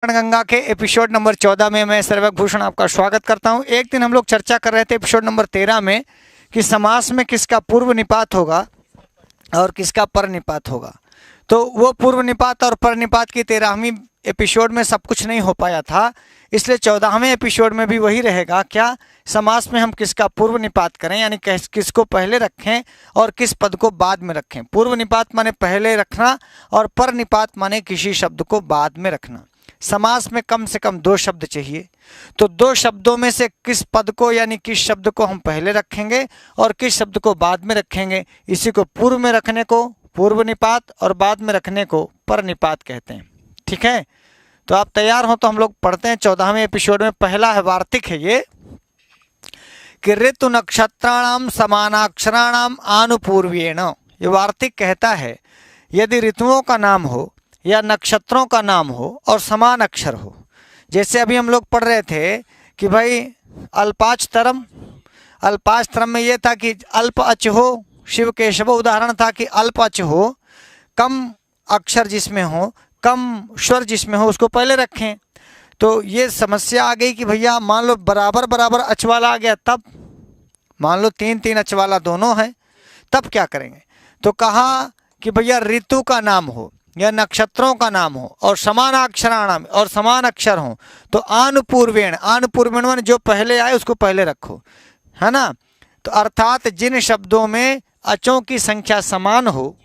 गंगा के episode number 14 में मैं सर्वक भूषण आपका स्वागत करता हूं। एक दिन हम लोग चर्चा कर रहे थे एपिसोड नंबर 13 में कि समास में किसका पूर्व निपात होगा और किसका पर निपात होगा। तो वो पूर्व निपात और पर निपात की 13वीं एपिसोड में सब कुछ नहीं हो पाया था, इसलिए 14वें एपिसोड में भी वही रहेगा। क्या समास में हम किसका पूर्व निपात करें, यानी किसको पहले रखें और किस पद को बाद में रखें। पूर्व निपात माने पहले रखना और पर निपात माने किसी शब्द को बाद में रखना। समास में कम से कम 2 शब्द चाहिए, तो 2 शब्दों में से किस पद को यानी किस शब्द को हम पहले रखेंगे और किस शब्द को बाद में रखेंगे, इसी को पूर्व में रखने को पूर्व निपात और बाद में रखने को पर निपात कहते हैं। ठीक है, तो आप तैयार हो तो हम लोग पढ़ते हैं 14वें एपिसोड में। पहला है वार्तिक है ये कि ऋतु नक्षत्राणाम समानाक्षराणाम आनुपूर्वेण। ये वार्तिक कहता है यदि ऋतुओं का नाम हो या नक्षत्रों का नाम हो और समान अक्षर हो, जैसे अभी हम लोग पढ़ रहे थे कि भाई अल्पाचतरम, अल्पाचतरम में ये था कि अल्प अच हो, शिव केशव उदाहरण था कि अल्प अच हो, कम अक्षर जिसमें हो, कम स्वर जिसमें हो उसको पहले रखें। तो ये समस्या आ गई कि भैया मान लो बराबर बराबर अच वाला आ गया, तब मान लो 3-3 अच वाला दोनों है, तब क्या करेंगे। तो कहा कि भैया ऋतु का नाम हो या नक्षत्रों का नाम हो और समान अक्षराणाम और समान अक्षर हो तो आनुपूर्वेण, आनुपूर्वेण माने जो पहले आए उसको पहले रखो, है ना। तो अर्थात जिन शब्दों में अचों की संख्या समान हो,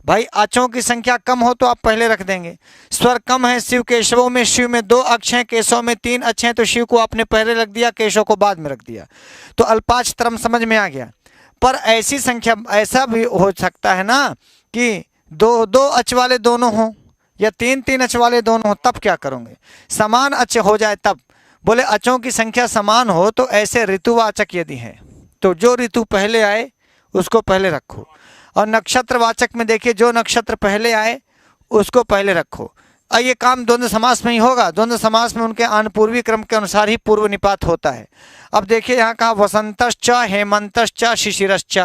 भाई अचों की संख्या कम हो तो आप पहले रख देंगे। स्वर कम है शिव केशवों में, शिव में 2 अक्ष हैं, केशव में 3 अक्ष हैं, तो शिव को आपने पहले रख दिया, केशव को बाद में रख दिया, तो अल्पाचतरम समझ में आ गया। पर ऐसी संख्या ऐसा भी हो सकता है ना कि 2-2 अच वाले दोनों हों या 3-3 अच वाले दोनों हों, तब क्या करोगे। समान अच हो जाए तब, बोले अचों की संख्या समान हो तो ऐसे ऋतुवाचक यदि है तो जो ऋतु पहले आए उसको पहले रखो, और नक्षत्रवाचक में देखिए जो नक्षत्र पहले आए उसको पहले रखो। और ये काम द्वंद्व समास में ही होगा। द्वंद्व समास में उनके अनुपूर्वी क्रम के अनुसार ही पूर्व निपात होता है। अब देखिए यहाँ कहा वसंतश्च हेमंतश्च शिशिरश्च।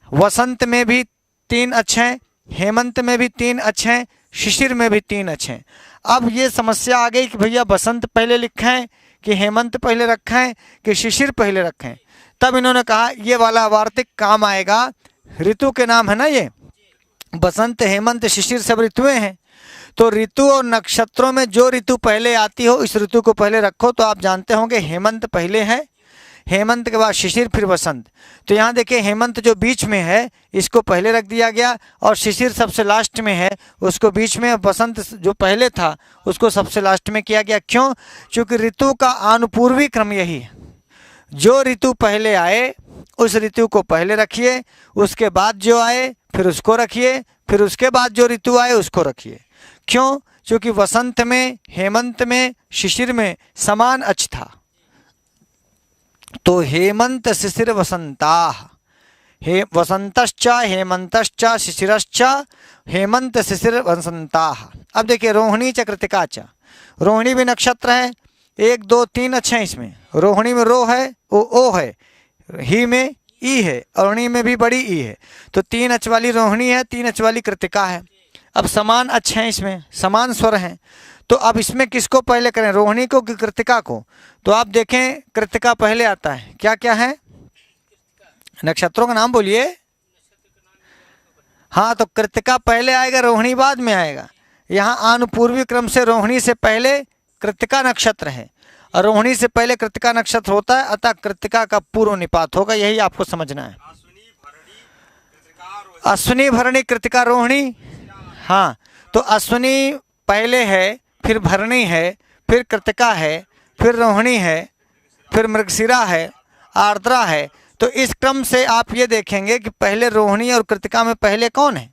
वसंत में भी 3 अच हैं, हेमंत में भी 3 अच हैं, शिशिर में भी 3 अच हैं। अब ये समस्या आ गई कि भैया बसंत पहले लिखा है कि हेमंत पहले रखा है कि शिशिर पहले रखें। तब इन्होंने कहा ये वाला वार्तिक काम आएगा। ऋतु के नाम है ना ये, बसंत हेमंत शिशिर सब ऋतुएं हैं, तो ऋतु और नक्षत्रों में जो ऋतु पहले आती हो इस ऋतु को पहले रखो। तो आप जानते होंगे हेमंत पहले है, हेमंत के बाद शिशिर फिर बसंत। तो यहाँ देखिए हेमंत जो बीच में है इसको पहले रख दिया गया और शिशिर सबसे लास्ट में है उसको बीच में, बसंत जो पहले था उसको सबसे लास्ट में किया गया। क्यों? क्योंकि ऋतु का अनुपूर्वी क्रम यही है, जो ऋतु पहले आए उस ऋतु को पहले रखिए, उसके बाद जो आए फिर उसको रखिए, फिर उसके बाद जो ऋतु आए उसको रखिए। क्यों? क्योंकि वसंत में, हेमंत में, शिशिर में समान अच था, तो हेमंत शिशिर वसंताः, हे वसंतश्च हेमंतश्च शिशिरश्च हेमंत शिशिर वसंताः। अब देखिए रोहिणी च कृतिका च, रोहिणी भी नक्षत्र है, 1 2 3 अच्छे हैं इसमें। रोहिणी में रो है, ओ है, ही में ई है, अरुणी में भी बड़ी ई है, तो 3 अच वाली रोहिणी है, 3 अच वाली कृतिका है। अब समान अच्छे हैं इसमें, समान स्वर हैं, तो अब इसमें किसको पहले करें, रोहिणी को कि कृतिका को। तो आप देखें कृतिका पहले आता है। क्या क्या है नक्षत्रों का नाम बोलिए। हाँ, तो कृतिका पहले आएगा, रोहिणी बाद में आएगा। यहाँ अनुपूर्वी क्रम से रोहिणी से पहले कृतिका नक्षत्र है और रोहिणी से पहले कृतिका नक्षत्र होता है, अतः कृतिका का पूर्व निपात होगा। यही आपको समझना है। अश्विनी भरणी कृतिका रोहिणी। हाँ, तो अश्विनी पहले है, फिर भरणी है, फिर कृतिका है, फिर रोहिणी है, फिर मृगशिरा है, आर्द्रा है। तो इस क्रम से आप ये देखेंगे कि पहले रोहिणी और कृतिका में पहले कौन है,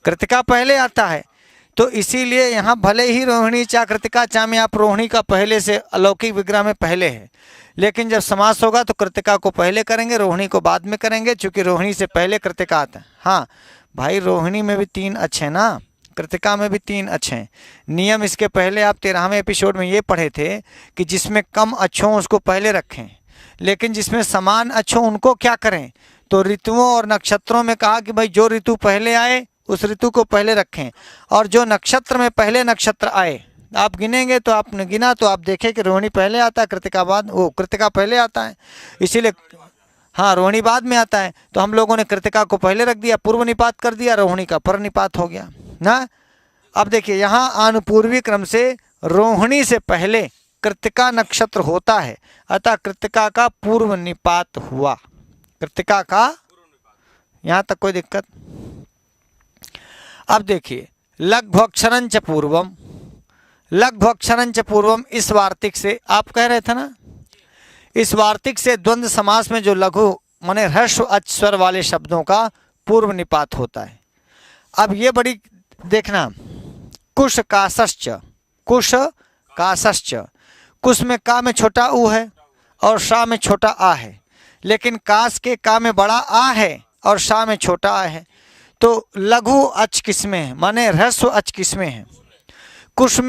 कृतिका पहले आता है। तो इसीलिए यहाँ भले ही रोहिणी चा कृतिका चा में आप रोहिणी का पहले से अलौकिक विग्रह में पहले है, लेकिन जब समास होगा तो कृतिका को पहले करेंगे, रोहिणी को बाद में करेंगे, क्योंकि रोहिणी से पहले कृतिका आता है। हाँ भाई, रोहिणी में भी 3 अच्छे ना, कृतिका में भी 3 अच्छे हैं। नियम इसके पहले आप 13वें एपिसोड में ये पढ़े थे कि जिसमें कम अच्छों उसको पहले रखें, लेकिन जिसमें समान अच्छों उनको क्या करें। तो ऋतुओं और नक्षत्रों में कहा कि भाई जो ऋतु पहले आए उस ऋतु को पहले रखें। और जो नक्षत्र में पहले नक्षत्र आए, आप गिनेंगे तो आपने गिना तो आप देखें कि रोहिणी पहले आता है, कृतिका बाद, वो कृतिका पहले आता है, इसीलिए हाँ रोहिणी बाद में आता है। तो हम लोगों ने कृतिका को पहले रख दिया, पूर्व निपात कर दिया, रोहिणी का पर निपात हो गया ना। अब देखिए यहाँ अनुपूर्वी क्रम से रोहिणी से पहले कृतिका नक्षत्र होता है, अतः कृतिका का पूर्व निपात हुआ। कृतिका का यहाँ तक कोई दिक्कत। अब देखिए लघ्वक्षरंच पूर्वम, लघ्वक्षरंच पूर्वम, इस वार्तिक से आप कह रहे थे ना, इस वार्तिक से द्वंद्व समास में जो लघु माने ह्रस्व अच स्वर वाले शब्दों का पूर्व निपात होता है। अब ये बड़ी देखना, कुश काशश्च, कुश काशश्च, कुश में का में छोटा ऊ है और शा में छोटा आ है, लेकिन काश के का में बड़ा आ है और शा में छोटा आ है। तो लघु अच किसमें है, माने ह्रस्व अच किसमें है, कुश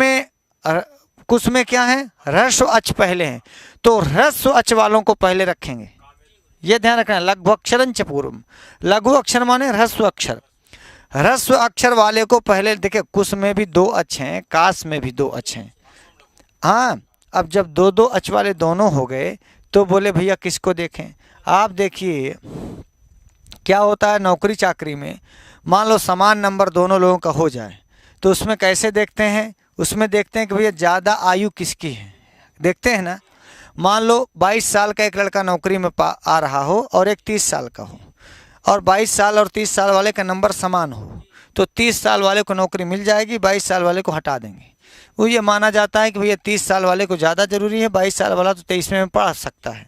में क्या है, ह्रस्व अच पहले है, तो ह्रस्व अच वालों को पहले रखेंगे, ये ध्यान रखना। लघ्वक्षरंच पूर्वम, लघु अक्षर माने ह्रस्व अक्षर, ह्रस्व अक्षर वाले को पहले। देखिए कुश में भी 2 अच हैं, काश में भी 2 अच हैं। हाँ, अब जब 2-2 अच वाले दोनों हो गए तो बोले भैया किसको देखें। आप देखिए क्या होता है नौकरी चाकरी में, मान लो समान नंबर दोनों लोगों का हो जाए तो उसमें कैसे देखते हैं, उसमें देखते हैं कि भैया ज़्यादा आयु किसकी है, देखते हैं ना। मान लो 22 साल का एक लड़का नौकरी में आ रहा हो और एक 30 साल का हो, और 22 साल और 30 साल वाले का नंबर समान हो, तो 30 साल वाले को नौकरी मिल जाएगी, 22 साल वाले को हटा देंगे। वो ये माना जाता है कि भैया 30 साल वाले को ज़्यादा ज़रूरी है, 22 साल वाला तो 23वें में पढ़ सकता है।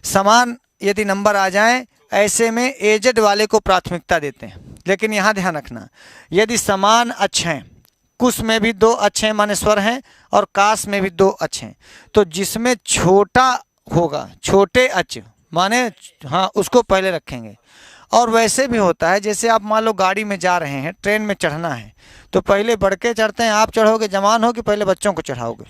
समान यदि नंबर आ जाएँ, ऐसे में एजेड वाले को प्राथमिकता देते हैं। लेकिन यहाँ ध्यान रखना, यदि समान अच हैं, कुश में भी 2 अच्छे माने स्वर हैं और काश में भी 2 अच्छे हैं, तो जिसमें छोटा होगा, छोटे अच माने हाँ उसको पहले रखेंगे। और वैसे भी होता है, जैसे आप मान लो गाड़ी में जा रहे हैं, ट्रेन में चढ़ना है, तो पहले बड़के चढ़ते हैं, आप चढ़ोगे जवान हो कि पहले बच्चों को चढ़ाओगे।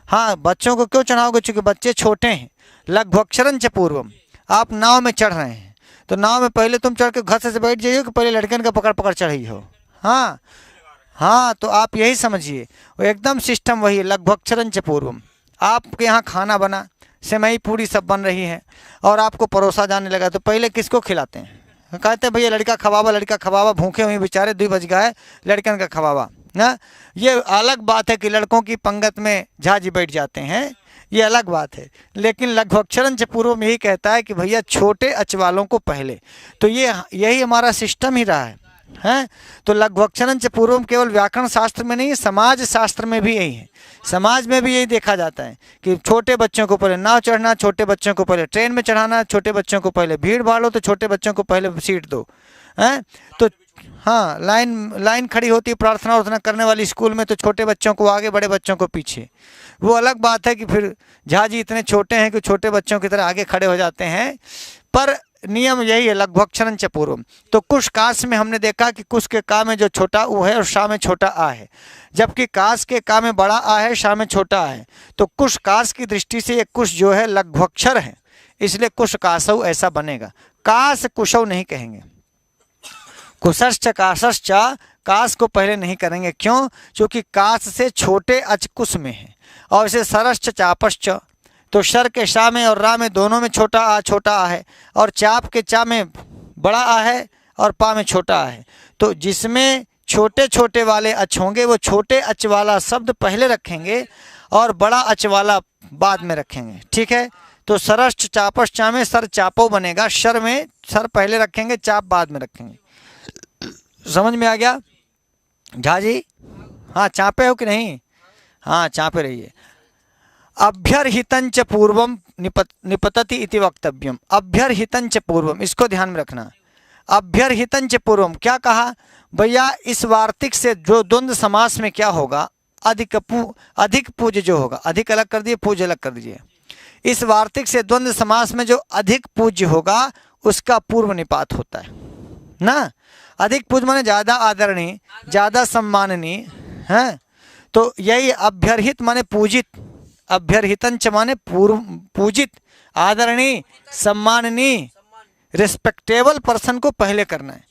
हाँ, बच्चों को क्यों चढ़ाओगे, चूँकि बच्चे छोटे हैं। लघ्वक्षरंच पूर्वम, आप नाव में चढ़ रहे हैं तो नाव में पहले तुम चढ़ के घर से बैठ जाइए कि पहले लड़कन का पकड़ पकड़ चढ़ी हो। हाँ हाँ, तो आप यही समझिए, वो एकदम सिस्टम वही है, लघ्वक्षरंच पूर्वम। आपके यहाँ खाना बना, सेवई पूड़ी सब बन रही है और आपको परोसा जाने लगा, तो पहले किसको खिलाते हैं, कहते हैं भैया लड़का खवावा, लड़का खवावा, भूखे हुए बेचारे 2 बज गए, लड़कन का खवावा ना। ये अलग बात है कि लड़कों की पंगत में झाजी बैठ जाते हैं, ये अलग बात है। लेकिन लघ्वक्षरंच पूर्व में यही कहता है कि भैया छोटे अच वालों को पहले, तो ये यही हमारा सिस्टम ही रहा है, हैं। तो लघ्वक्षरंच पूर्वम केवल व्याकरण शास्त्र में नहीं, समाज शास्त्र में भी यही है। समाज में भी यही देखा जाता है कि छोटे बच्चों को पहले नाव चढ़ना, छोटे बच्चों को पहले ट्रेन में चढ़ाना, छोटे बच्चों को पहले भीड़ भाड़ हो तो छोटे बच्चों को पहले सीट दो, हैं। तो हाँ, लाइन खड़ी होती है प्रार्थना उर्थना करने वाली स्कूल में, तो छोटे बच्चों को आगे, बड़े बच्चों को पीछे। वो अलग बात है कि फिर झाजी इतने छोटे हैं कि छोटे बच्चों की तरह आगे खड़े हो जाते हैं, पर नियम यही है लघ्वक्षरंच पूर्वम। तो कुश काश में हमने देखा कि कुश के का में जो छोटा ऊ है और शा में छोटा आ है, जबकि काश के का में बड़ा आ है, शा में छोटा आ है। तो कुश काश की दृष्टि से ये कुश जो है लघ्वक्षर है, इसलिए कुश काशौ ऐसा बनेगा। काश कुशौ नहीं कहेंगे, कुशश्च काशश्च काश को पहले नहीं करेंगे। क्यों? क्योंकि काश से छोटे अच कुश में है, और इसे सरश्च चापश्च, तो शर के शा में और रा में दोनों में छोटा आ है, और चाप के चा में बड़ा आ है और पा में छोटा आ है। तो जिसमें छोटे छोटे वाले अच होंगे वो छोटे अच वाला शब्द पहले रखेंगे और बड़ा अच वाला बाद में रखेंगे, ठीक है। तो सरश्च चापश्च चा में सर चापो बनेगा, शर में सर पहले रखेंगे, चाप बाद में रखेंगे। समझ में आ गया झा जी? हाँ, चापे हो कि नहीं? हाँ, चापे रहिए। अभ्यर्हितंच पूर्वम निपतति इति वक्तव्यम। अभ्यर्हितंच पूर्वम, इसको ध्यान में रखना। अभ्यर्हितंच पूर्वम क्या कहा भैया? इस वार्तिक से जो द्वंद्व समास में क्या होगा, अधिक पूज्य जो होगा, अधिक अलग कर दिए, पूज्य अलग कर दीजिए। इस वार्तिक से द्वंद्व समास में जो अधिक पूज्य होगा उसका पूर्व निपात होता है ना। अधिक पूज्य माने ज़्यादा आदरणीय, ज़्यादा सम्माननीय है। तो यही अभ्यर्हित माने पूजित, अभ्यर्हितंच माने पूर्व पूजित, आदरणीय, सम्माननीय, रिस्पेक्टेबल पर्सन को पहले करना है।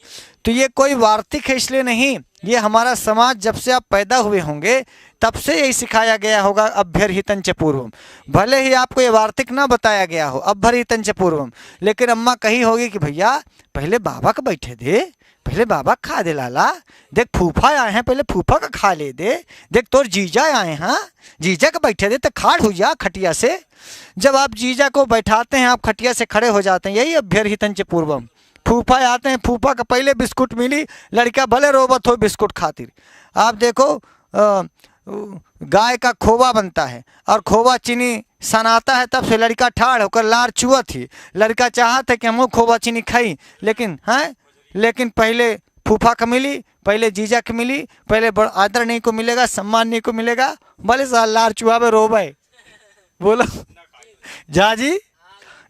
तो ये कोई वार्तिक है इसलिए नहीं, ये हमारा समाज जब से आप पैदा हुए होंगे तब से यही सिखाया गया होगा, अभ्यर्हितं च पूर्वम। भले ही आपको ये वार्तिक ना बताया गया हो अभ्यर्हितं च पूर्वम, लेकिन अम्मा कही होगी कि भैया पहले बाबा का बैठे दे, पहले बाबा खा दे लाला, देख फूफा आए हैं पहले फूफा का खा ले दे, देख तोर जीजा आए हैं जीजा का बैठे दे तो खाड़ हो जा खटिया से। जब आप जीजा को बैठाते हैं आप खटिया से खड़े हो जाते हैं, यही अभ्यर्हितं च पूर्वम। फूफा आते हैं, फूफा का पहले बिस्कुट मिली, लड़का भले रोबत हो बिस्कुट खातिर। आप देखो गाय का खोवा बनता है और खोवा चीनी सनाता है, तब से लड़का ठाड़ होकर लार चुआ थी, लड़का चाहता है कि हम खोवा चीनी खाई, लेकिन पहले फूफा का मिली, पहले जीजा की मिली, पहले आदर नहीं को मिलेगा, सम्मान नहीं को मिलेगा, भले साल लार चुआ में रोबे बोलो जा जी।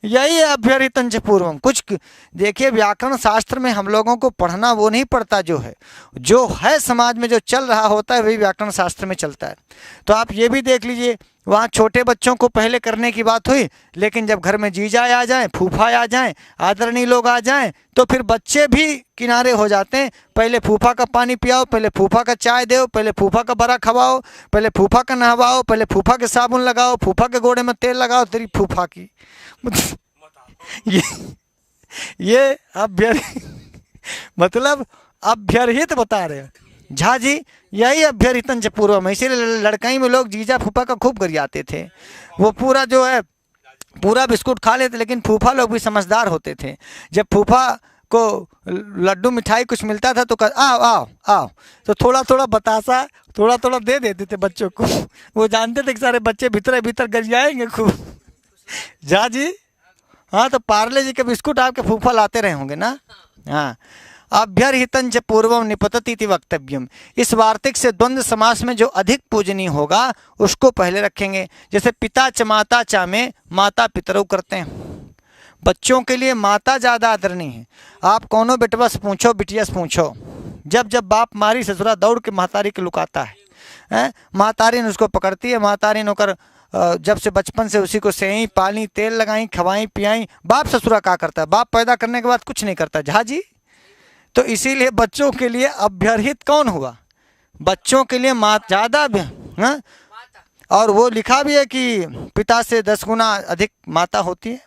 यही है अभ्यर्हितं च पूर्वम। कुछ देखिए व्याकरण शास्त्र में हम लोगों को पढ़ना वो नहीं पड़ता, जो है समाज में जो चल रहा होता है वही व्याकरण शास्त्र में चलता है। तो आप ये भी देख लीजिए, वहाँ छोटे बच्चों को पहले करने की बात हुई, लेकिन जब घर में जीजा आ जाएं, फूफा आ जाएं, आदरणीय लोग आ जाएं, तो फिर बच्चे भी किनारे हो जाते हैं। पहले फूफा का पानी पियाओ, पहले फूफा का चाय दो, पहले फूफा का बड़ा खवाओ, पहले फूफा का नहवाओ, पहले फूफा के साबुन लगाओ, फूफा के गोड़े में तेल लगाओ, तेरी फूफा की ये मतलब अभ्यर्हित बता रहे हैं झा जी, यही अभ्यर्हितं च पूर्वम है। इसीलिए लड़काई में लोग जीजा फूफा का खूब गरियाते थे, वो पूरा जो है पूरा बिस्कुट खा लेते, लेकिन फूफा लोग भी समझदार होते थे। जब फूफा को लड्डू मिठाई कुछ मिलता था तो आओ आओ आओ, तो थोड़ा थोड़ा बतासा थोड़ा थोड़ा दे देते थे बच्चों को। वो जानते थे कि सारे बच्चे भीतर भीतर गरियाएंगे खूब झा जी। हाँ, तो पार्ले जी के बिस्कुट आपके फूफा लाते रहे होंगे ना। हाँ, अभ्यर्हितं च पूर्वम निपतति इति वक्तव्यम। इस वार्तिक से द्वंद्व समास में जो अधिक पूजनीय होगा उसको पहले रखेंगे। जैसे पिता च माता चा में माता पितरौ करते हैं, बच्चों के लिए माता ज़्यादा आदरणीय है। आप कौनो बेटवा से पूछो, बिटिया से पूछो, जब जब बाप मारी ससुरा दौड़ के महतारी के लुकाता है, महतारी ने उसको पकड़ती है, महतारी ने होकर जब से बचपन से उसी को सेई पाली, तेल लगाई, खवाई पियाई। बाप ससुरा क्या करता है? बाप पैदा करने के बाद कुछ नहीं करता झा जी। तो इसीलिए बच्चों के लिए अभ्यर्हित कौन हुआ? बच्चों के लिए माँ ज़्यादा, और वो लिखा भी है कि पिता से 10 गुना अधिक माता होती है,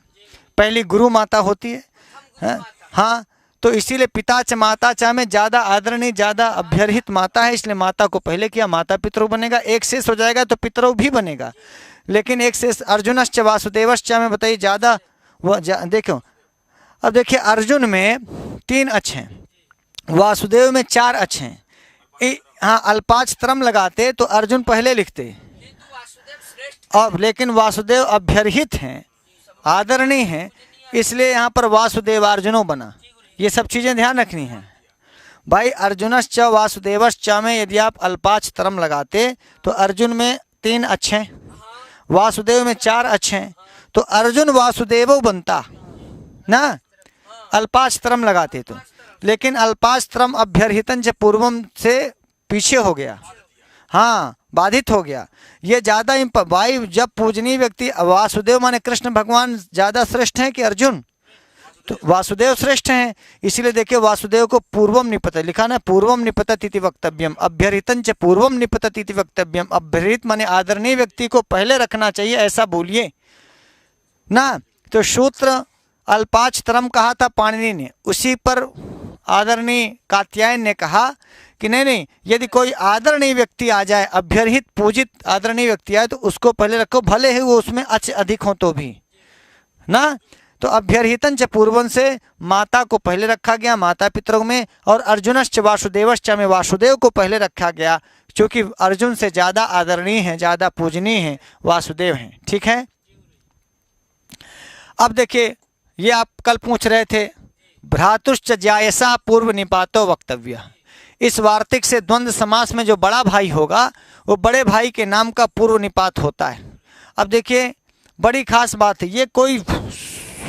पहली गुरु माता होती है। हाँ, तो इसीलिए पिता च माता चा में ज़्यादा आदरणीय, ज़्यादा अभ्यर्हित माता है, इसलिए माता को पहले किया। माता पितरौ बनेगा, एक शेष हो जाएगा तो पितरौ भी बनेगा, लेकिन एक शेष अर्जुनश्च वासुदेवश्च में बताइए ज़्यादा देखो। अब देखिए अर्जुन में 3 अक्ष हैं, वासुदेव में 4 अक्ष हैं। हाँ, अल्पाच त्रम लगाते तो अर्जुन पहले लिखते, और लेकिन वासुदेव अभ्यर्हित हैं, आदरणीय हैं, इसलिए यहाँ पर वासुदेवार्जुनो बना। ये सब चीज़ें ध्यान रखनी है भाई। अर्जुनश्च वासुदेवश्च में यदि आप अल्पाच त्रम लगाते तो अर्जुन में 3 अक्ष हैं, वासुदेव में 4 अक्ष हैं, तो अर्जुन वासुदेवो बनता ना, अल्पाच त्रम लगाते तो। लेकिन अल्पाच त्रम अभ्यर्हितं च पूर्वम से पीछे हो गया, हाँ, बाधित हो गया। ये ज़्यादा भाई, जब पूजनीय व्यक्ति वासुदेव माने कृष्ण भगवान ज़्यादा श्रेष्ठ हैं कि अर्जुन? तो वासुदेव श्रेष्ठ हैं, इसीलिए देखिए वासुदेव को पूर्वम निपतति लिखा ना, पूर्वम निपतति इति वक्तव्यम, अभ्यर्हितं च पूर्वम निपतति इति वक्तव्यम। अभ्यर्हित माने आदरणीय व्यक्ति को पहले रखना चाहिए, ऐसा बोलिए ना। तो सूत्र अल्पाच त्रम कहा था पाणिनि ने, उसी पर आदरणीय कात्यायन ने कहा कि नहीं, यदि कोई आदरणीय व्यक्ति आ जाए, अभ्यर्हित पूजित आदरणीय व्यक्ति आए तो उसको पहले रखो, भले ही वो उसमें अक्ष अधिक हो तो भी ना। तो अभ्यर्हितं च पूर्वं से माता को पहले रखा गया, माता पितरों में, और अर्जुनश्च वासुदेवश्च में वासुदेव को पहले रखा गया, क्योंकि अर्जुन से ज़्यादा आदरणीय हैं, ज़्यादा पूजनीय हैं वासुदेव हैं। ठीक है, अब देखिए ये आप कल पूछ रहे थे, भ्रातुश्च ज्यायसा पूर्व निपातो वक्तव्य। इस वार्तिक से द्वंद्व समास में जो बड़ा भाई होगा वो बड़े भाई के नाम का पूर्व निपात होता है। अब देखिए बड़ी खास बात है, ये कोई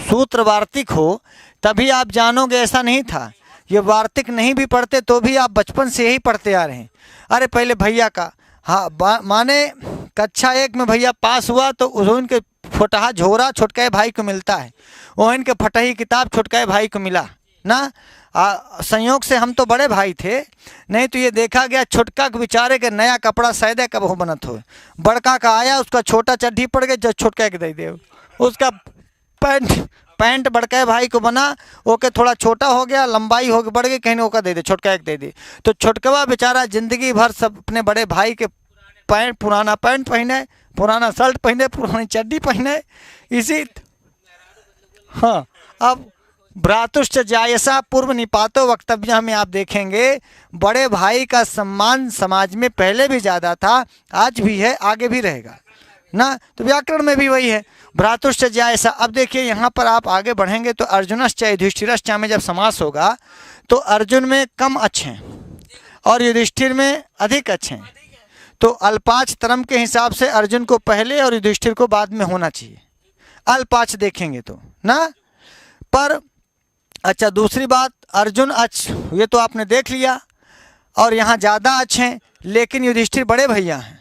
सूत्र वार्तिक हो तभी आप जानोगे ऐसा नहीं था। ये वार्तिक नहीं भी पढ़ते तो भी आप बचपन से ही पढ़ते आ रहे हैं। अरे पहले भैया का, हाँ, माने कक्षा 1 में भैया पास हुआ तो उनके फुटहा झोरा छोटके भाई को मिलता है, ओहन के फटही किताब छोटके भाई को मिला ना। संयोग से हम तो बड़े भाई थे, नहीं तो ये देखा गया छोटका के बेचारे के नया कपड़ा सैदे कब हो बनत हो, बड़का का आया उसका छोटा चड्ढी पड़ गई, जब छोटका के दे दे उसका पैंट बड़के भाई को बना, ओके थोड़ा छोटा हो गया, लंबाई हो बढ़ गई, कहीं ओका दे दे, छोटका एक दे दे। तो छोटकवा बेचारा जिंदगी भर सब अपने बड़े भाई के पुराना पैंट पहने, पुराना शर्ट पहने, पुरानी चड्डी पहने, इसी। हाँ, अब भ्रातुश्च जायसा पूर्व निपातो वक्तव्य में आप देखेंगे बड़े भाई का सम्मान समाज में पहले भी ज़्यादा था, आज भी है, आगे भी रहेगा ना। तो व्याकरण में भी वही है, भ्रातुश्च जायसा। अब देखिए यहाँ पर आप आगे बढ़ेंगे तो अर्जुनश्च युधिष्ठिरश्च में जब समास होगा तो अर्जुन में कम अच्छे हैं और युधिष्ठिर में अधिक अच्छे हैं, तो अल्पाच तरम के हिसाब से अर्जुन को पहले और युधिष्ठिर को बाद में होना चाहिए, अल्पाच देखेंगे तो ना। पर अच्छा, दूसरी बात, अर्जुन ये तो आपने देख लिया, और यहाँ ज़्यादा अच्छे हैं, लेकिन युधिष्ठिर बड़े भैया हैं,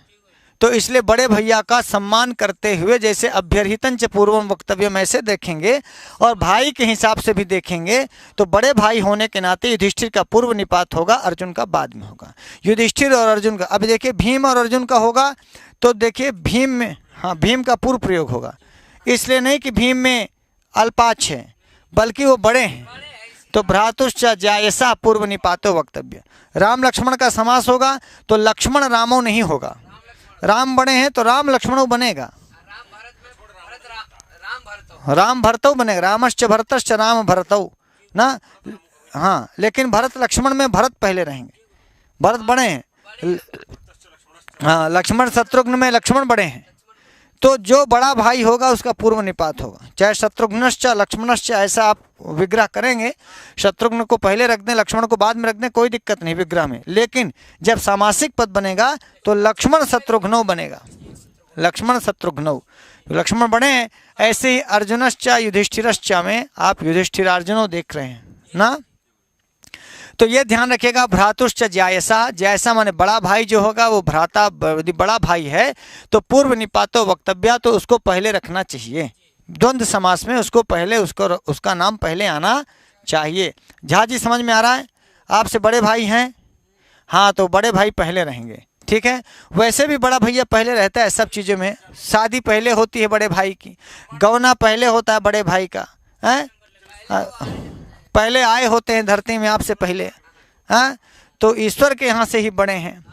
तो इसलिए बड़े भैया का सम्मान करते हुए जैसे अभ्यर्हितं च पूर्वम वक्तव्य में से देखेंगे और भाई के हिसाब से भी देखेंगे, तो बड़े भाई होने के नाते युधिष्ठिर का पूर्व निपात होगा, अर्जुन का बाद में होगा। युधिष्ठिर और अर्जुन का, अब देखिए भीम और अर्जुन का होगा तो देखिए भीम में, हाँ, भीम का पूर्व प्रयोग होगा, इसलिए नहीं कि भीम में अल्पाच है, बल्कि वो बड़े हैं, तो भ्रातुश्च जायसा पूर्व निपातो वक्तव्य। राम लक्ष्मण का समास होगा तो लक्ष्मण रामो नहीं होगा, राम बड़े हैं तो राम लक्ष्मणों बनेगा, राम भरतौ बनेगा, रामश्च भरतश्च राम भरतौ ना। हाँ, लेकिन भरत लक्ष्मण में भरत पहले रहेंगे, भरत बड़े हैं, हाँ, लक्ष्मण शत्रुघ्न में लक्ष्मण बड़े हैं, तो जो बड़ा भाई होगा उसका पूर्व निपात होगा, चाहे शत्रुघ्नश्च लक्ष्मणश्च ऐसा आप विग्रह करेंगे, शत्रुघ्न को पहले रख दें लक्ष्मण को बाद में रख दें, कोई दिक्कत नहीं विग्रह में, लेकिन जब सामासिक पद बनेगा तो लक्ष्मण शत्रुघ्नौ बनेगा, लक्ष्मण शत्रुघ्नौ, लक्ष्मण बड़े हैं। ऐसे ही अर्जुनश्च युधिष्ठिरश्च में आप युधिष्ठिर अर्जुनौ देख रहे हैं ना, तो ये ध्यान रखिएगा। भ्रातुश्च जायसा, जैसा माने बड़ा भाई जो होगा वो भ्राता, यदि बड़ा भाई है तो पूर्व निपातो वक्तव्य, तो उसको पहले रखना चाहिए, द्वंद्व समास में उसको पहले, उसका नाम पहले आना चाहिए। झा जी समझ में आ रहा है? आपसे बड़े भाई हैं, हाँ, तो बड़े भाई पहले रहेंगे, ठीक है। वैसे भी बड़ा भैया पहले रहता है सब चीज़ों में, शादी पहले होती है बड़े भाई की, गौना पहले होता है बड़े भाई का, है पहले आए होते हैं धरती में आपसे पहले, हाँ, तो ईश्वर के यहाँ से ही बड़े हैं,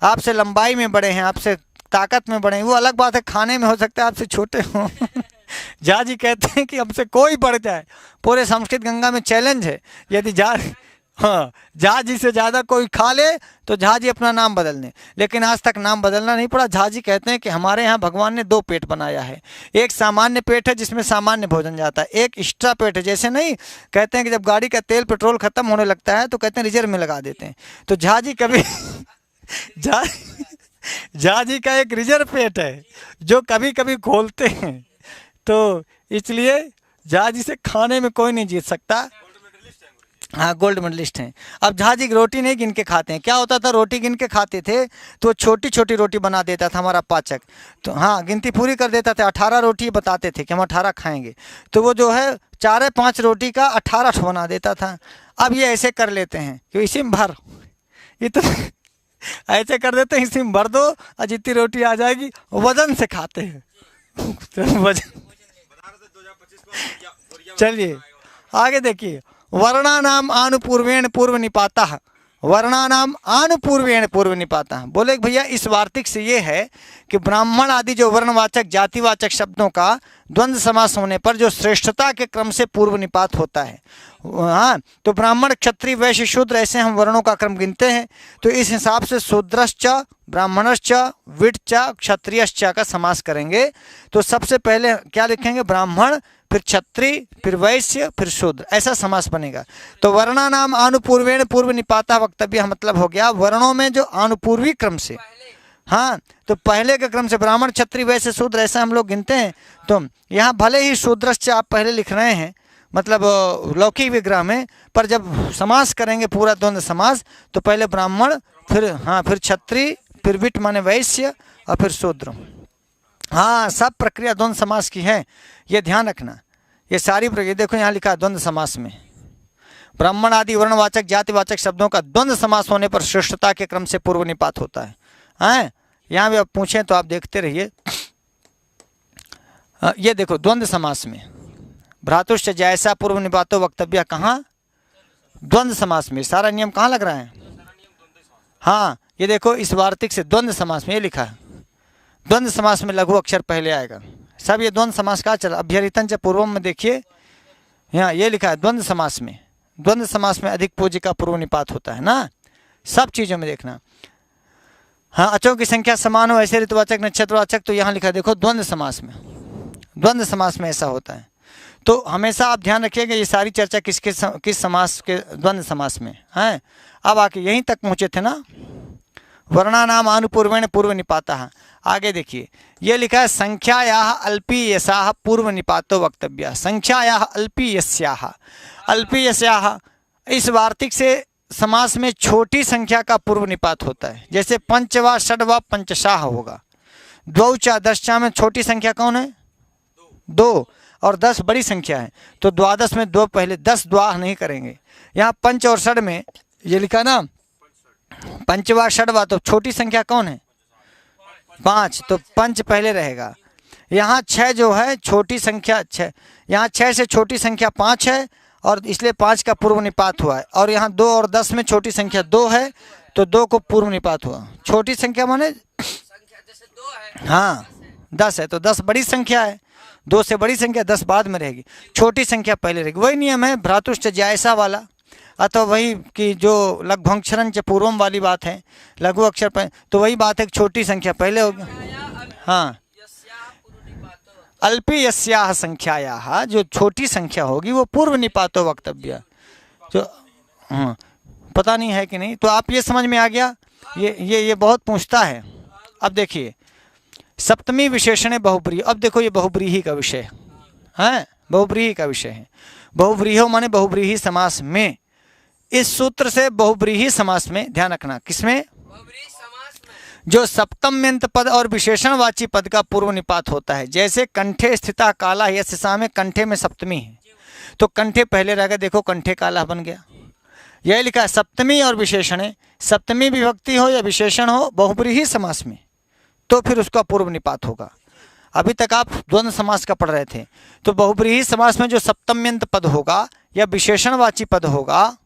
आपसे लंबाई में बड़े हैं, आपसे ताकत में बड़े हैं, वो अलग बात है खाने में हो सकता है आपसे छोटे हों। झा जी कहते हैं कि हमसे कोई बढ़ जाए, पूरे संस्कृत गंगा में चैलेंज है, यदि झा जी से ज़्यादा कोई खा ले तो झा जी अपना नाम बदल दें, लेकिन आज तक नाम बदलना नहीं पड़ा। झा जी कहते हैं कि हमारे यहाँ भगवान ने दो पेट बनाया है, एक सामान्य पेट है जिसमें सामान्य भोजन जाता है, एक एक्स्ट्रा पेट है, जैसे नहीं कहते हैं कि जब गाड़ी का तेल पेट्रोल खत्म होने लगता है तो कहते हैं रिजर्व में लगा देते हैं, तो झा जी कभी झा जी का एक रिजर्व पेट है जो कभी कभी खोलते हैं, तो इसलिए झा जी से खाने में कोई नहीं जीत सकता, हाँ, गोल्ड मेडलिस्ट हैं। अब झा जी रोटी नहीं गिन के खाते हैं, क्या होता था, रोटी गिन के खाते थे तो छोटी छोटी रोटी बना देता था हमारा पाचक, तो हाँ, गिनती पूरी कर देता था, 18 रोटी बताते थे कि हम 18 खाएंगे, तो वो जो है 4-5 रोटी का 18 बना देता था। अब ये ऐसे कर लेते हैं कि इसी में भर, इतना ऐसे कर देते हैं, इसी में भर दो और जितनी रोटी आ जाएगी वजन से खाते हैं। वजन, चलिए आगे देखिए, वर्णानाम आनुपूर्वेण पूर्व निपाता, वर्णानाम आनुपूर्वेण पूर्व निपाता। बोले भैया इस वार्तिक से ये है कि ब्राह्मण आदि जो वर्णवाचक जातिवाचक शब्दों का द्वंद्व समास होने पर जो श्रेष्ठता के क्रम से पूर्व निपात होता है, हाँ, तो ब्राह्मण क्षत्रिय वैश्य शूद्र ऐसे हम वर्णों का क्रम गिनते हैं, तो इस हिसाब से शूद्रश्च ब्राह्मणश्च विट्च क्षत्रियश्च का समास करेंगे, तो सबसे पहले क्या लिखेंगे, ब्राह्मण, फिर क्षत्रिय, फिर वैश्य, फिर शूद्र, ऐसा समास बनेगा। तो वर्णानाम आनुपूर्वेण पूर्व निपाता वक्तव्य मतलब हो गया वर्णों में जो आनुपूर्वी क्रम से, हाँ, तो पहले के क्रम से ब्राह्मण क्षत्रिय वैश्य शूद्र ऐसा हम लोग गिनते हैं, तो यहाँ भले ही शूद्रश्च आप पहले लिख रहे हैं मतलब लौकिक विग्रह में, पर जब समास करेंगे पूरा द्वंद्व समास तो पहले ब्राह्मण, फिर हाँ, फिर क्षत्रिय, फिर विट माने वैश्य और फिर शूद्र, हाँ, सब प्रक्रिया द्वंद्व समास की है, ये ध्यान रखना। ये सारी प्रक्रिया देखो यहाँ लिखा है द्वंद्व समास में ब्राह्मण आदि वर्णवाचक जातिवाचक शब्दों का द्वंद्व समास होने पर श्रेष्ठता के क्रम से पूर्व निपात होता है। हैं, यहाँ भी आप पूछें तो आप देखते रहिए। ये देखो द्वंद्व समास में भ्रातुश्च जैसा पूर्व निपातो वक्तव्य, कहाँ द्वंद्व समास में, सारा नियम कहाँ लग रहा है? हाँ, ये देखो इस वार्तिक से द्वंद्व समास में ये लिखा है, द्वंद्व समास में लघु अक्षर पहले आएगा। सब ये द्वंद्व समास का चल अभ्यरितन च पूर्वम में देखिए यहाँ ये लिखा है द्वंद्व समास में। द्वंद्व समास में अधिक पूज्य का पूर्व निपात होता है ना, सब चीज़ों में देखना। हाँ, अचों की संख्या समान हो ऐसे ऋतुवाचक नक्षत्रवाचक, तो यहाँ लिखा देखो द्वंद्व समास में, द्वंद्व समास में ऐसा होता है। तो हमेशा आप ध्यान रखिएगा ये सारी चर्चा किस समास के, द्वंद्व समास में है। अब आके यहीं तक पहुँचे थे ना, वर्णानाम अनुपूर्वेण पूर्व निपाता। आगे देखिए ये लिखा है संख्यायाः अल्पीयसाः पूर्व निपातो वक्तव्य। संख्यायाः अल्पीयस्याः, अल्पीयस्याः इस वार्तिक से समास में छोटी संख्या का पूर्व निपात होता है। जैसे पंचवा षडवा पंचशाह होगा, द्वौचा दशचा में छोटी संख्या कौन है? दो, और 10 बड़ी संख्या है, तो द्वादश में दो पहले, 10 द्वाह नहीं करेंगे। यहाँ पंच और षड में ये लिखा ना पंचवा षडवा, तो छोटी संख्या कौन है? 5, तो पंच पहले रहेगा। यहाँ 6 जो है छोटी संख्या 6, यहाँ 6 से छोटी संख्या 5 है और इसलिए 5 का पूर्व निपात हुआ है। और यहाँ 2 और 10 में छोटी संख्या 2 है, तो 2 को पूर्व निपात हुआ। छोटी संख्या माने हाँ 10 है, तो 10 बड़ी संख्या है, 2 से बड़ी संख्या 10 बाद में रहेगी, छोटी संख्या पहले रहेगी। वही नियम है भ्रातुश्च जैसा वाला, अथवा वही कि जो लघ्वक्षरं च पूर्वम वाली बात है, लघु अक्षर पर, तो वही बात है कि छोटी संख्या पहले होगी। हाँ, अल्पी यस्याः संख्यायाः, जो छोटी संख्या होगी वो पूर्व निपातो वक्तव्य। जो पता नहीं है कि नहीं, तो आप ये समझ में आ गया। ये बहुत पूछता है। अब देखिए सप्तमी विशेषण बहुब्रीहि। अब देखो ये बहुब्रीहि का विषय है, बहुब्रीहि का विषय है। बहुब्रीहो माने बहुब्रीहि समास में, इस सूत्र से बहुब्रीहि समास में ध्यान रखना, किसमें? जो सप्तम्यंत पद और विशेषणवाची पद का पूर्व निपात होता है। जैसे कंठे स्थिता काला यस्सा में कंठे में सप्तमी है, तो कंठे पहले रहेगा, देखो कंठे काला बन गया। यह लिखा है सप्तमी और विशेषण है, सप्तमी विभक्ति हो या विशेषण हो बहुब्रीहि समास में, तो फिर उसका पूर्व निपात होगा। अभी तक आप द्वंद्व समास का पढ़ रहे थे, तो बहुब्रीहि समास में जो सप्तम्यंत पद होगा या विशेषणवाची पद होगा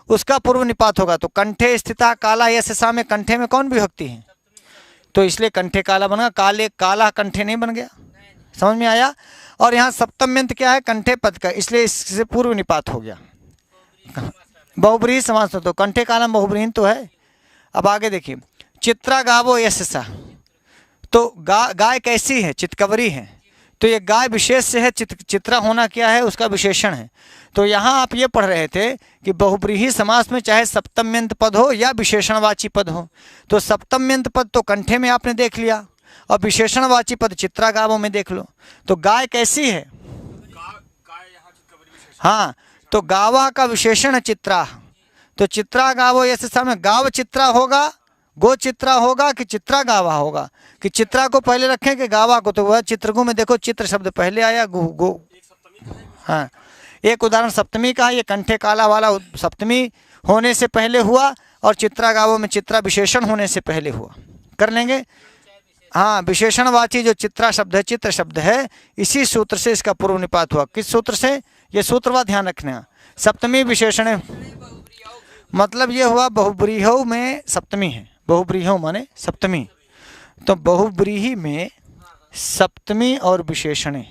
उसका पूर्व निपात होगा। तो कंठे स्थिता काला यस्सा में कंठे में कौन विभक्ति है? तो इसलिए कंठे काला बन गया, काले काला कंठे नहीं बन गया। समझ में आया? और यहाँ सप्तम्यंत क्या है? कंठे पद का, इसलिए इससे पूर्व निपात हो गया। बहुब्रीहि समास तो कंठे काला बहुब्रीहि तो है। अब आगे देखिए चित्रा गावो यस्सा, तो गाय कैसी है? चितकबरी है, तो ये गाय विशेष से है, चित्रा होना क्या है? उसका विशेषण है। तो यहाँ आप ये पढ़ रहे थे कि बहुब्रीहि समास में चाहे सप्तम्यंत पद हो या विशेषणवाची पद हो, तो सप्तम्यंत पद तो कंठे में आपने देख लिया और विशेषणवाची पद चित्रा गावों में देख लो। तो गाय कैसी है? हाँ, तो गावा का विशेषण है चित्रा, तो चित्रा गावो यस्सा में गाव चित्रा होगा, गो चित्रा होगा कि चित्रा गावा होगा? कि चित्रा को पहले रखें कि गावा को? तो वह चित्रगु में देखो चित्र शब्द पहले आया, गो। हाँ, एक उदाहरण सप्तमी का है, ये कंठे काला वाला सप्तमी होने से पहले हुआ और चित्रा गावों में चित्रा विशेषण होने से पहले हुआ। कर लेंगे। हाँ, विशेषणवाची जो चित्रा शब्द है, चित्र शब्द है, इसी सूत्र से इसका पूर्व निपात हुआ। किस सूत्र से? ये सूत्रवा ध्यान रखना। सप्तमी विशेषण मतलब ये हुआ बहुब्रीहो में सप्तमी है, बहुब्रीहो माने सप्तमी, तो बहुब्रीहि में सप्तमी और विशेषण,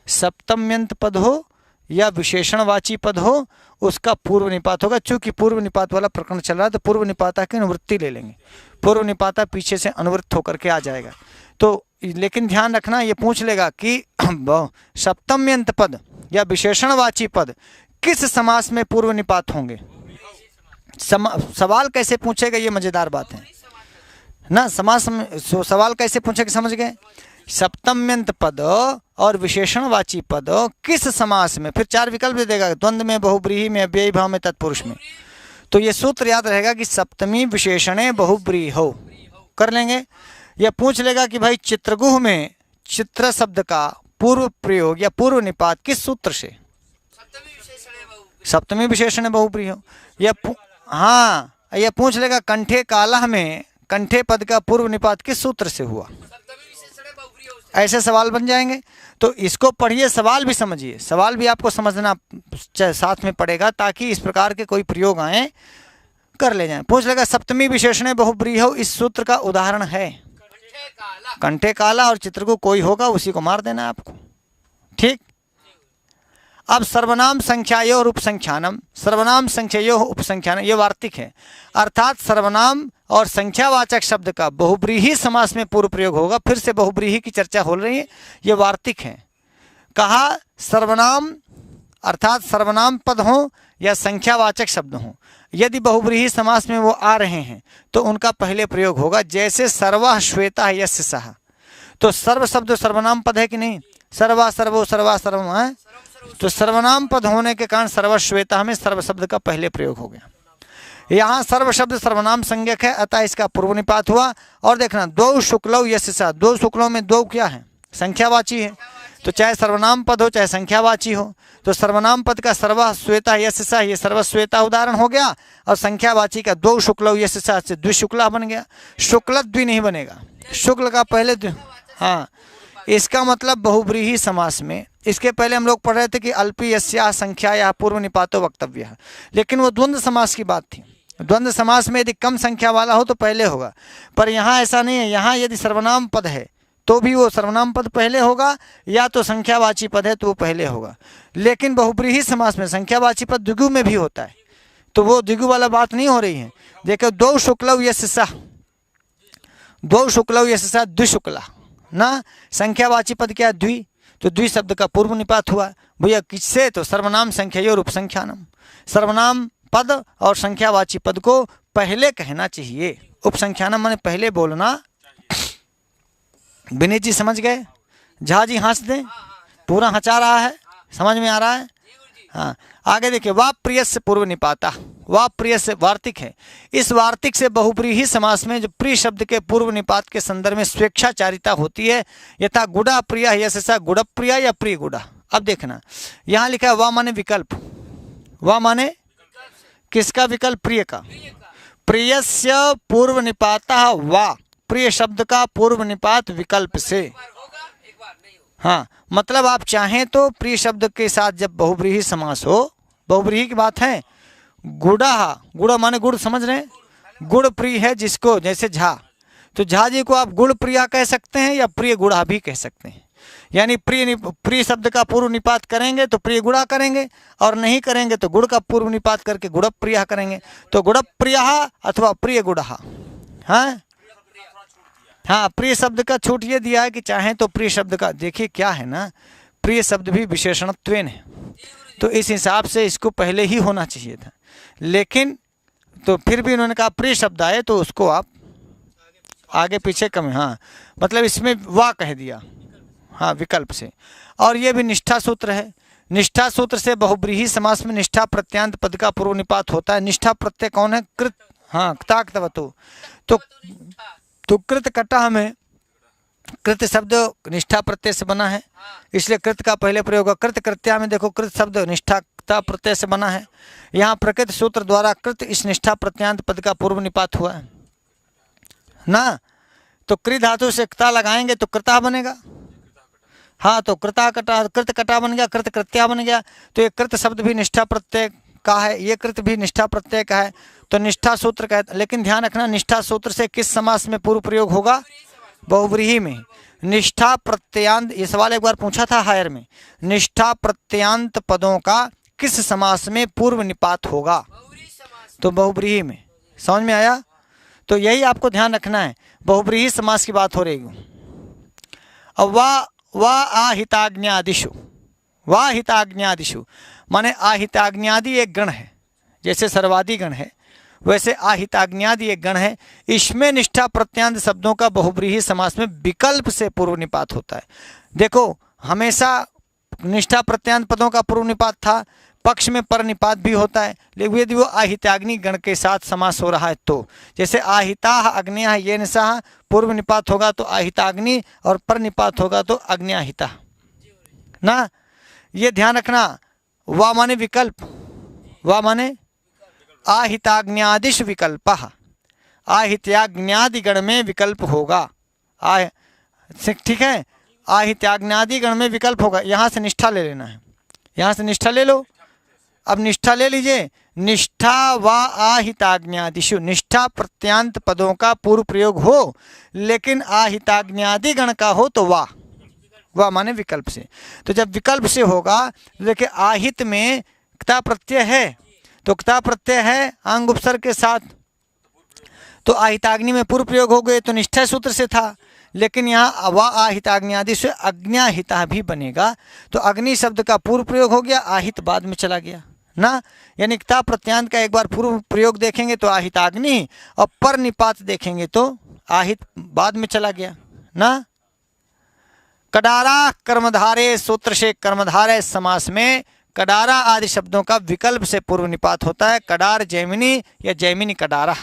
सप्तम्यंत पद हो या विशेषणवाची पद हो, उसका पूर्व निपात होगा। चूंकि पूर्व निपात वाला प्रकरण चल रहा है तो पूर्व निपाता की अनुवृत्ति ले लेंगे, पूर्व निपाता पीछे से अनुवृत्त होकर के आ जाएगा। तो लेकिन ध्यान रखना, ये पूछ लेगा कि सप्तम्यंत पद या विशेषणवाची पद किस समास में पूर्व निपात होंगे। सवाल कैसे पूछेगा, ये मजेदार बात है ना। सवाल कैसे पूछेगा समझ गए? सप्तम्यंत पद और विशेषणवाची पद किस समास में, फिर 4 विकल्प दे देगा, द्वंद्व में, बहुब्रीहि में, अव्ययी भाव में, तत्पुरुष में। तो ये सूत्र याद रहेगा कि सप्तमी विशेषणे बहुब्रीहि हो। कर लेंगे। यह पूछ लेगा कि भाई चित्रगुह में चित्र शब्द का पूर्व प्रयोग या पूर्व निपात किस सूत्र से? सप्तमी विशेषण बहुब्रीहि। हाँ, यह पूछ लेगा कंठे कालह में कंठे पद का पूर्व निपात किस सूत्र से हुआ? ऐसे सवाल बन जाएंगे। तो इसको पढ़िए, सवाल भी समझिए, सवाल भी आपको समझना साथ में पड़ेगा ताकि इस प्रकार के कोई प्रयोग आए कर ले जाएं। पूछ लेगा सप्तमी विशेषण बहुब्रीहि इस सूत्र का उदाहरण है? कंठे काला और चित्र को कोई होगा उसी को मार देना आपको। ठीक। अब सर्वनाम संख्यायो और उपसंख्यानम, सर्वनाम संख्यायो उपसंख्यानम, ये वार्तिक है, अर्थात सर्वनाम और संख्यावाचक शब्द का बहुब्रीहि समास में पूर्व प्रयोग होगा। फिर से बहुब्रीहि की चर्चा हो रही है, ये वार्तिक है। कहा सर्वनाम अर्थात सर्वनाम पद हो या संख्यावाचक शब्द हो, यदि बहुब्रीहि समास में वो आ रहे हैं तो उनका पहले प्रयोग होगा। जैसे सर्वः श्वेता यस्य सः, तो सर्व शब्द सर्वनाम पद है कि नहीं? सर्वा सर्वो सर्वा सर्वम है, तो सर्वनाम पद होने के कारण सर्वश्वेता में सर्व शब्द का पहले प्रयोग हो गया। यहाँ सर्व शब्द सर्वनाम संज्ञक है, अतः इसका पूर्व निपात हुआ। और देखना द्वौ शुक्लौ यस्य सः, दो शुक्लों में दो क्या है? संख्यावाची है। तो चाहे सर्वनाम पद हो चाहे संख्यावाची हो, तो सर्वनाम पद का सर्वश्वेता यस्य सः, ये सर्वश्वेता उदाहरण हो गया। और संख्यावाची का द्वौ शुक्लौ यस्य सः से द्विशुक्ला बन गया। शुक्ल द्वि नहीं बनेगा, शुक्ल का पहले हाँ, इसका मतलब बहुब्रीहि समास में, इसके पहले हम लोग पढ़ रहे थे कि अल्पी यस्या संख्या या पूर्व निपातो वक्तव्य है, लेकिन वो द्वंद्व समास की बात थी। द्वंद्व समास में यदि कम संख्या वाला हो तो पहले होगा, पर यहाँ ऐसा नहीं है। यहाँ यदि सर्वनाम पद है तो भी वो सर्वनाम पद पहले होगा, या तो संख्यावाची पद है तो वो पहले होगा। लेकिन बहुब्रीहि समास में संख्यावाची पद द्विगु में भी होता है, तो वो द्विगु वाला बात नहीं हो रही है। देखो द्वौ शुक्लौ यस्य सः, द्वौ शुक्लौ यस्य सः द्विशुक्ला ना, संख्यावाची पद क्या? द्वि, तो द्वि शब्द का पूर्व निपात हुआ। भैया किससे? तो सर्वनाम संख्या और उपसंख्यानम, सर्वनाम पद और संख्यावाची पद को पहले कहना चाहिए। उपसंख्यानम माने पहले बोलना। विनीत जी समझ गए? झा जी हंस दें, पूरा हंचा रहा है, समझ में आ रहा है? हाँ, आगे देखिए, वा प्रिय से पूर्व निपाता, वा प्रिय से वार्तिक है। इस वार्तिक से बहुब्रीहि समास में जो प्रिय शब्द के पूर्व निपात के संदर्भ में स्वेच्छाचारिता होती है, यथा गुड़ा प्रिया यस्य सः गुड़ प्रिया या प्रिय गुड़ा। अब देखना यहाँ लिखा है वा माने विकल्प, वा माने किसका विकल्प? प्रिय का। प्रियस्य पूर्व निपाता वा, प्रिय शब्द का पूर्व निपात विकल्प से। हाँ, मतलब आप चाहें तो प्रिय शब्द के साथ जब बहुब्रीहि समास हो, बहुब्रीहि की बात है, गुड़ा, गुड़ा माने गुड़, समझ रहे हैं? गुड़ प्रिय है जिसको, जैसे झा, तो झा जी को आप गुड़ प्रिया कह सकते हैं या प्रिय गुड़ा भी कह सकते हैं। यानी प्रिय शब्द का पूर्व निपात करेंगे तो प्रिय गुड़ा करेंगे, और नहीं करेंगे तो गुड़ का पूर्व निपात करके गुड़ प्रिया करेंगे। तो गुड़ प्रिया अथवा प्रिय गुड़ा। हाँ हाँ, प्रिय शब्द का छूट ये दिया है कि चाहें तो प्रिय शब्द का, देखिए क्या है ना, प्रिय शब्द भी विशेषणत्वेन है, तो इस हिसाब से इसको पहले ही होना चाहिए था। लेकिन तो फिर भी उन्होंने कहा प्रिय शब्द आए तो उसको आप आगे पीछे कम, हाँ मतलब इसमें वाह कह दिया, हाँ विकल्प से। और ये भी निष्ठा सूत्र है। निष्ठा सूत्र से बहुब्रीहि समास में निष्ठा प्रत्यांत पद का पूर्व निपात होता है। निष्ठा प्रत्यय कौन है? कृत, हाँ क्ताक्तवतु। तो कृत कटा में कृत शब्द निष्ठा प्रत्यय से बना है, इसलिए कृत का पहले प्रयोग। कृत कृत्या में देखो कृत शब्द निष्ठा प्रत्यय से बना है। यहाँ प्रकृत सूत्र द्वारा कृत इस निष्ठा प्रत्यांत पद का पूर्व निपात हुआ है ना, तो कृ धातु से क्ता लगाएंगे तो कृता बनेगा। हाँ, तो कृता कटा, कृत कटा बन गया, कृत कृत्या बन गया। तो ये कृत शब्द भी निष्ठा प्रत्यय का है, ये कृत भी निष्ठा प्रत्यय का है, तो निष्ठा सूत्र का है। लेकिन ध्यान रखना, निष्ठा सूत्र से किस समास में पूर्व प्रयोग होगा? बहुब्रीहि में। निष्ठा प्रत्यांत, ये सवाल एक बार पूछा था हायर में, निष्ठा प्रत्यांत पदों का किस समास में पूर्व निपात होगा? तो बहुब्रीहि में। समझ में आया? तो यही आपको ध्यान रखना है, बहुब्रीहि समास की बात हो रही है। अब वा आहिताग्न्यादिषु, वा हिताग्न्यादिषु माने आहिताग्न्यादि एक गण है, जैसे सर्वादि गण है वैसे आहिताग्न्यादि एक गण है। इसमें निष्ठा प्रत्यांत शब्दों का बहुब्रीहि समास में विकल्प से पूर्व निपात होता है। देखो हमेशा निष्ठा प्रत्यांत पदों का पूर्व निपात था, पक्ष में पर निपात भी होता है, लेकिन यदि वो आहिताग्नि गण के साथ समास हो रहा है तो, जैसे आहिताः अग्न्यः येन सह पूर्व निपात होगा तो आहिताग्नि और पर निपात होगा तो अग्न्याहिता ना। ये ध्यान रखना। वा माने विकल्प, वा माने आहिताग्न्यादिश विकल्पः, आहित्याग्न्यादि गण में विकल्प होगा। ठीक है, आहित्याग्न्यादि गण में विकल्प होगा। यहाँ से निष्ठा ले लेना है, यहाँ से निष्ठा ले लो। अब निष्ठा ले लीजिए। निष्ठा व आहिताग्न्यादिषु, निष्ठा प्रत्यांत पदों का पूर्व प्रयोग हो लेकिन आहिताग्न्यादि गण का हो तो वाह माने विकल्प से। तो जब विकल्प से होगा तो देखिए आहित में क्ता प्रत्यय है, तो क्ता प्रत्यय है आंग उपसर्ग के साथ, तो आहिताग्नि में पूर्व प्रयोग हो गए तो निष्ठा सूत्र से था, लेकिन यहाँ वा आहिताग्न्यादि से अग्न्याहिता भी बनेगा, तो अग्नि शब्द का पूर्व प्रयोग हो गया, आहित बाद में चला गया ना। यानी क्ता प्रत्यांत का एक बार पूर्व प्रयोग देखेंगे तो आहिताग्नि, और पर निपात देखेंगे तो आहित बाद में चला गया ना। कडारा कर्मधारे सूत्र से कर्मधारय समास में कडारा आदि शब्दों का विकल्प से पूर्व निपात होता है। कडार जैमिनी या जैमिनी कडारा।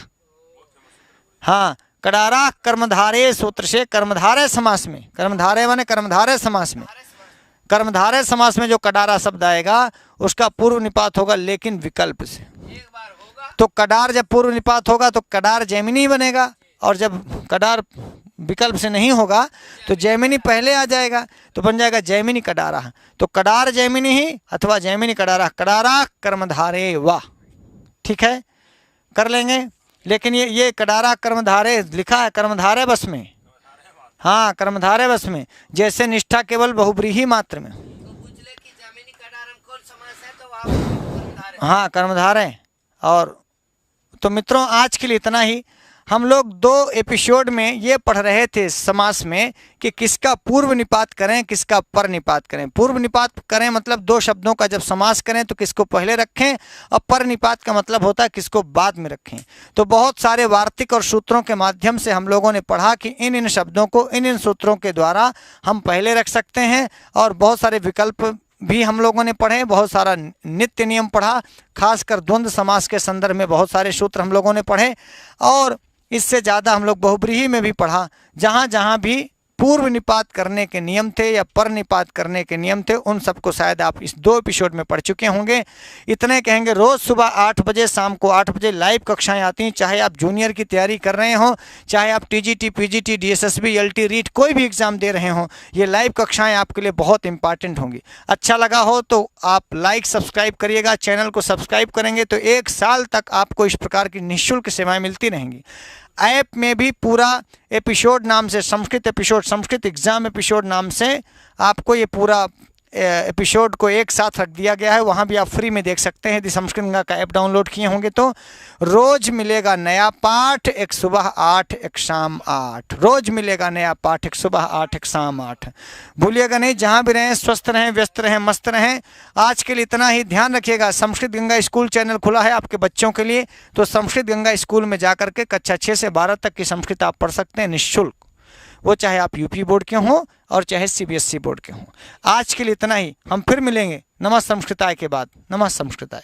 हाँ, कडारा कर्मधारे सूत्र से कर्मधारय समास में, कर्मधारय माने कर्मधारय समास में, कर्मधारय समास में जो कडारा शब्द आएगा उसका पूर्व निपात होगा लेकिन विकल्प से। तो कडार जब पूर्व निपात होगा तो कडार जैमिनी बनेगा, और जब कडार विकल्प से नहीं होगा तो जैमिनी पहले आ जाएगा, तो बन जाएगा जैमिनी कडारा। तो कडार जैमिनी ही अथवा जैमिनी कडारा, कडारा कर्मधारे वाह। ठीक है, कर लेंगे। लेकिन ये कडारा कर्मधारे लिखा है कर्मधारय बस में, हाँ कर्मधारय बस में, जैसे निष्ठा केवल बहुब्रीही मात्र में। हाँ कर्मधारय। और तो मित्रों आज के लिए इतना ही। हम लोग 2 एपिसोड में ये पढ़ रहे थे समास में कि किसका पूर्व निपात करें किसका पर निपात करें। पूर्व निपात करें मतलब 2 शब्दों का जब समास करें तो किसको पहले रखें, और पर निपात का मतलब होता है किसको बाद में रखें। तो बहुत सारे वार्तिक और सूत्रों के माध्यम से हम लोगों ने पढ़ा कि इन शब्दों को इन सूत्रों के द्वारा हम पहले रख सकते हैं, और बहुत सारे विकल्प भी हम लोगों ने पढ़े, बहुत सारा नित्य नियम पढ़ा, खासकर द्वंद्व समास के संदर्भ में बहुत सारे सूत्र हम लोगों ने पढ़े, और इससे ज़्यादा हम लोग बहुब्रीही में भी पढ़ा। जहाँ जहाँ भी पूर्व निपात करने के नियम थे या पर निपात करने के नियम थे उन सबको शायद आप इस 2 एपिसोड में पढ़ चुके होंगे। इतने कहेंगे, रोज़ सुबह 8 बजे शाम को 8 बजे लाइव कक्षाएं आती हैं, चाहे आप जूनियर की तैयारी कर रहे हों, चाहे आप TGT PGT DSSB LT REET कोई भी एग्ज़ाम दे रहे हों, ये लाइव कक्षाएँ आपके लिए बहुत इंपॉर्टेंट होंगी। अच्छा लगा हो तो आप लाइक सब्सक्राइब करिएगा, चैनल को सब्सक्राइब करेंगे तो 1 साल तक आपको इस प्रकार की निःशुल्क सेवाएँ मिलती रहेंगी। ऐप में भी पूरा एपिसोड नाम से Sanskrit episode, Sanskrit exam episode नाम से आपको ये पूरा एपिसोड को एक साथ रख दिया गया है। वहाँ भी आप फ्री में देख सकते हैं यदि संस्कृत गंगा का ऐप डाउनलोड किए होंगे तो। रोज़ मिलेगा नया पाठ, एक सुबह 8 एक शाम 8, रोज़ मिलेगा नया पाठ, एक सुबह 8 एक शाम 8। भूलिएगा नहीं, जहाँ भी रहें स्वस्थ रहें, व्यस्त रहें, मस्त रहें। आज के लिए इतना ही। ध्यान रखिएगा, संस्कृत गंगा स्कूल चैनल खुला है आपके बच्चों के लिए, तो संस्कृत गंगा स्कूल में जाकर के कक्षा 6 से 12 तक की संस्कृत आप पढ़ सकते हैं निःशुल्क, वो चाहे आप यूपी बोर्ड के हों और चाहे सीबीएसई बोर्ड के हों। आज के लिए इतना ही, हम फिर मिलेंगे नमः संस्कृताय के बाद। नमः संस्कृताय।